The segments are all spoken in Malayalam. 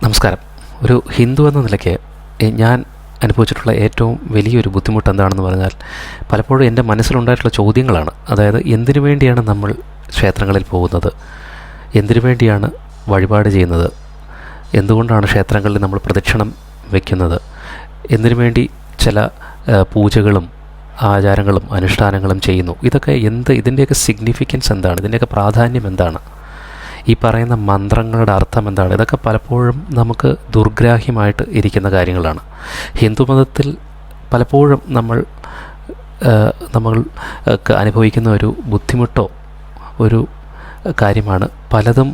നമസ്കാരം. ഒരു ഹിന്ദു എന്ന നിലയ്ക്ക് ഞാൻ അനുഭവിച്ചിട്ടുള്ള ഏറ്റവും വലിയൊരു ബുദ്ധിമുട്ട് എന്താണെന്ന് പറഞ്ഞാൽ, പലപ്പോഴും എൻ്റെ മനസ്സിലുണ്ടായിട്ടുള്ള ചോദ്യങ്ങളാണ്. അതായത്, എന്തിനു വേണ്ടിയാണ് നമ്മൾ ക്ഷേത്രങ്ങളിൽ പോകുന്നത്? എന്തിനു വേണ്ടിയാണ് വഴിപാട് ചെയ്യുന്നത്? എന്തുകൊണ്ടാണ് ക്ഷേത്രങ്ങളിൽ നമ്മൾ പ്രദക്ഷിണം വയ്ക്കുന്നത്? എന്തിനു വേണ്ടി ചില പൂജകളും ആചാരങ്ങളും അനുഷ്ഠാനങ്ങളും ചെയ്യുന്നു? ഇതൊക്കെ ഇതിൻ്റെയൊക്കെ സിഗ്നിഫിക്കൻസ് എന്താണ്? ഇതിൻ്റെയൊക്കെ പ്രാധാന്യം എന്താണ്? ഈ പറയുന്ന മന്ത്രങ്ങളുടെ അർത്ഥം എന്താണ്? ഇതൊക്കെ പലപ്പോഴും നമുക്ക് ദുർഗ്രാഹ്യമായിട്ട് ഇരിക്കുന്ന കാര്യങ്ങളാണ്. ഹിന്ദുമതത്തിൽ പലപ്പോഴും നമ്മൾ അനുഭവിക്കുന്ന ഒരു ബുദ്ധിമുട്ടോ ഒരു കാര്യമാണ് പലതും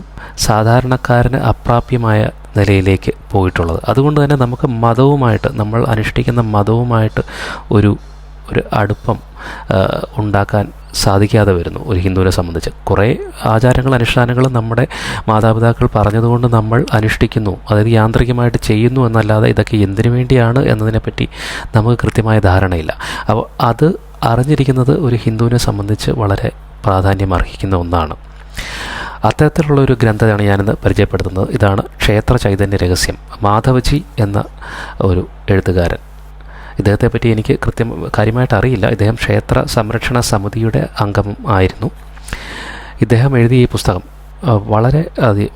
സാധാരണക്കാരന് അപ്രാപ്യമായ നിലയിലേക്ക് പോയിട്ടുള്ളത്. അതുകൊണ്ട് തന്നെ നമുക്ക് നമ്മൾ അനുഷ്ഠിക്കുന്ന മതവുമായിട്ട് ഒരു അടുപ്പം ഉണ്ടാക്കാൻ സാധിക്കാതെ വരുന്നു. ഒരു ഹിന്ദുവിനെ സംബന്ധിച്ച് കുറേ ആചാരങ്ങൾ അനുഷ്ഠാനങ്ങൾ നമ്മുടെ മാതാപിതാക്കൾ പറഞ്ഞതുകൊണ്ട് നമ്മൾ അനുഷ്ഠിക്കുന്നു, അതായത് യാന്ത്രികമായിട്ട് ചെയ്യുന്നു എന്നല്ലാതെ ഇതൊക്കെ എന്തിനു വേണ്ടിയാണ് എന്നതിനെപ്പറ്റി നമുക്ക് കൃത്യമായ ധാരണയില്ല. അപ്പോൾ അത് അറിഞ്ഞിരിക്കുന്നത് ഒരു ഹിന്ദുവിനെ സംബന്ധിച്ച് വളരെ പ്രാധാന്യം അർഹിക്കുന്ന ഒന്നാണ്. അത്തരത്തിലുള്ള ഒരു ഗ്രന്ഥമാണ് ഞാനിന്ന് പരിചയപ്പെടുത്തുന്നത്. ഇതാണ് ക്ഷേത്ര ചൈതന്യ രഹസ്യം. മാധവജി എന്ന ഒരു എഴുത്തുകാരൻ. ഇദ്ദേഹത്തെപ്പറ്റി എനിക്ക് കാര്യമായിട്ട് അറിയില്ല. ഇദ്ദേഹം ക്ഷേത്ര സംരക്ഷണ സമിതിയുടെ അംഗം ആയിരുന്നു. ഇദ്ദേഹം എഴുതിയ ഈ പുസ്തകം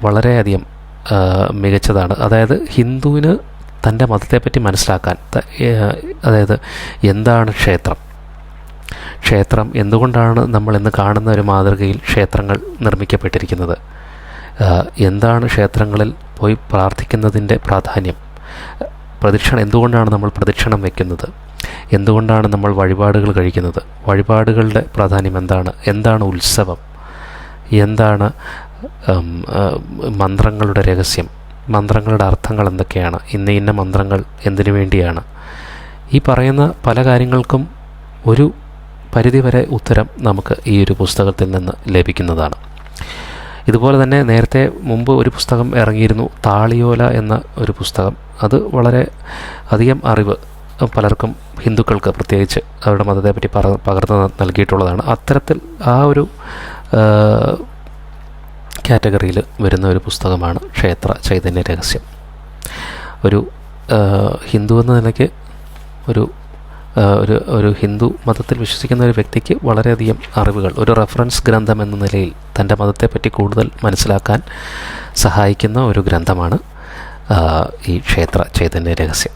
വളരെയധികം മികച്ചതാണ്. അതായത്, ഹിന്ദുവിന് തൻ്റെ മതത്തെപ്പറ്റി മനസ്സിലാക്കാൻ, അതായത് എന്താണ് ക്ഷേത്രം എന്തുകൊണ്ടാണ് നമ്മൾ ഇന്ന് കാണുന്ന ഒരു മാതൃകയിൽ ക്ഷേത്രങ്ങൾ നിർമ്മിക്കപ്പെട്ടിരിക്കുന്നത്, എന്താണ് ക്ഷേത്രങ്ങളിൽ പോയി പ്രാർത്ഥിക്കുന്നതിൻ്റെ പ്രാധാന്യം, എന്തുകൊണ്ടാണ് നമ്മൾ പ്രദക്ഷിണം വയ്ക്കുന്നത്, എന്തുകൊണ്ടാണ് നമ്മൾ വഴിപാടുകൾ കഴിക്കുന്നത്, വഴിപാടുകളുടെ പ്രാധാന്യം എന്താണ് ഉത്സവം, എന്താണ് മന്ത്രങ്ങളുടെ രഹസ്യം, മന്ത്രങ്ങളുടെ അർത്ഥങ്ങൾ എന്തൊക്കെയാണ്, ഇന്ന മന്ത്രങ്ങൾ എന്തിനു വേണ്ടിയാണ്. ഈ പറയുന്ന പല കാര്യങ്ങൾക്കും ഒരു പരിധിവരെ ഉത്തരം നമുക്ക് ഈ ഒരു പുസ്തകത്തിൽ നിന്ന് ലഭിക്കുന്നതാണ്. ഇതുപോലെ തന്നെ നേരത്തെ മുമ്പ് ഒരു പുസ്തകം ഇറങ്ങിയിരുന്നു, താളിയോല എന്ന ഒരു പുസ്തകം. അത് വളരെ അധികം അറിവ് പലർക്കും, ഹിന്ദുക്കൾക്ക് പ്രത്യേകിച്ച് അവരുടെ മതത്തെപ്പറ്റി പകർന്നു നൽകിയിട്ടുള്ളതാണ്. അത്തരത്തിൽ ആ ഒരു കാറ്റഗറിയിൽ വരുന്ന ഒരു പുസ്തകമാണ് ക്ഷേത്ര ചൈതന്യ രഹസ്യം. ഒരു ഹിന്ദു എന്ന നിലയ്ക്ക് ഒരു ഹിന്ദു മതത്തിൽ വിശ്വസിക്കുന്ന ഒരു വ്യക്തിക്ക് വളരെയധികം അറിവുകൾ, ഒരു റെഫറൻസ് ഗ്രന്ഥം എന്ന നിലയിൽ തൻ്റെ മതത്തെപ്പറ്റി കൂടുതൽ മനസ്സിലാക്കാൻ സഹായിക്കുന്ന ഒരു ഗ്രന്ഥമാണ് ഈ ക്ഷേത്ര ചൈതന്യ രഹസ്യം.